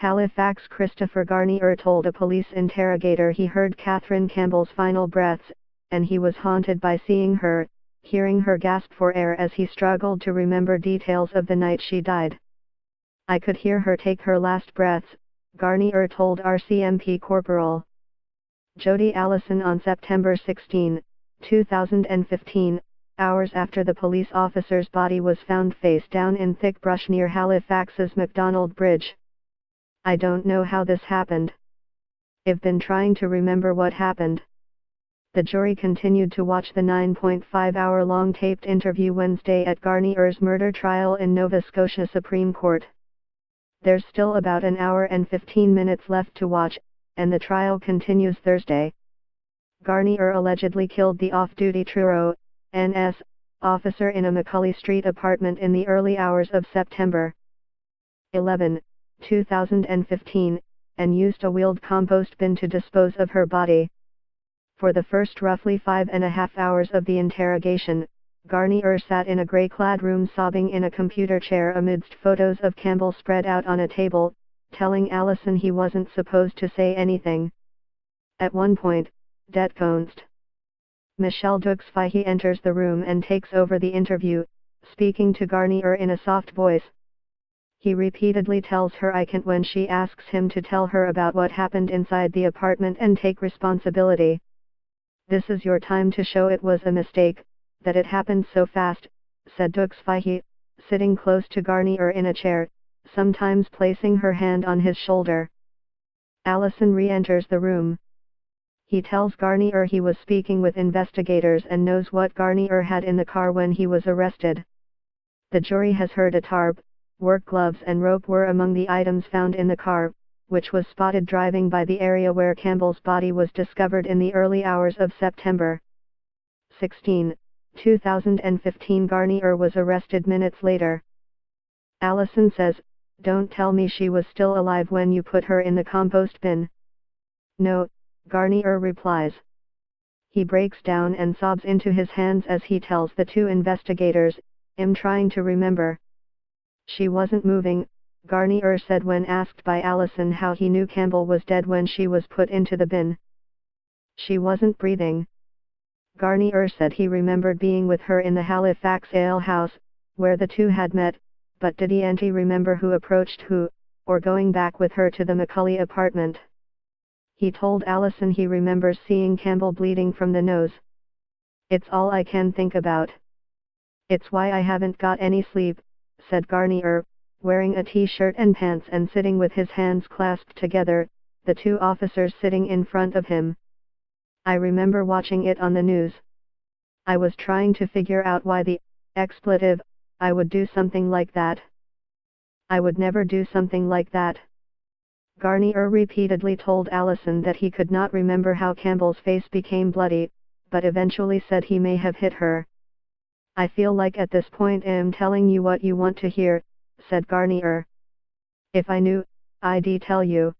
Halifax Christopher Garnier told a police interrogator he heard Catherine Campbell's final breaths, and he was haunted by seeing her, hearing her gasp for air as he struggled to remember details of the night she died. "I could hear her take her last breaths," Garnier told RCMP Corporal Jody Allison on September 16, 2015, hours after the police officer's body was found face down in thick brush near Halifax's MacDonald Bridge. "I don't know how this happened. I've been trying to remember what happened." The jury continued to watch the 9.5-hour-long taped interview Wednesday at Garnier's murder trial in Nova Scotia Supreme Court. There's still about an hour and 15 minutes left to watch, and the trial continues Thursday. Garnier allegedly killed the off-duty Truro, NS, officer in a Macaulay Street apartment in the early hours of September 11, 2015, and used a wheeled compost bin to dispose of her body. For the first roughly 5.5 hours of the interrogation, Garnier sat in a gray-clad room sobbing in a computer chair amidst photos of Campbell spread out on a table, telling Allison he wasn't supposed to say anything. At one point, det konst. Michelle Dux-Fahey enters the room and takes over the interview, speaking to Garnier in a soft voice. He repeatedly tells her I can't when she asks him to tell her about what happened inside the apartment and take responsibility. "This is your time to show it was a mistake, that it happened so fast," said Dux-Fahey, sitting close to Garnier in a chair, sometimes placing her hand on his shoulder. Allison re-enters the room. He tells Garnier he was speaking with investigators and knows what Garnier had in the car when he was arrested. The jury has heard a tarp, work gloves and rope were among the items found in the car, which was spotted driving by the area where Campbell's body was discovered in the early hours of September 16, 2015. Garnier was arrested minutes later. Allison says, "Don't tell me she was still alive when you put her in the compost bin." "No," Garnier replies. He breaks down and sobs into his hands as he tells the two investigators, "I'm trying to remember." "She wasn't moving," Garnier said when asked by Allison how he knew Campbell was dead when she was put into the bin. "She wasn't breathing." Garnier said he remembered being with her in the Halifax ale house, where the two had met, but didn't remember who approached who, or going back with her to the Macaulay apartment. He told Allison he remembers seeing Campbell bleeding from the nose. "It's all I can think about. It's why I haven't got any sleep," said Garnier, wearing a t-shirt and pants and sitting with his hands clasped together, the two officers sitting in front of him. "I remember watching it on the news. I was trying to figure out why the expletive I would do something like that. I would never do something like that." Garnier repeatedly told Allison that he could not remember how Campbell's face became bloody, but eventually said he may have hit her. "I feel like at this point I'm telling you what you want to hear," said Garnier. "If I knew, I'd tell you."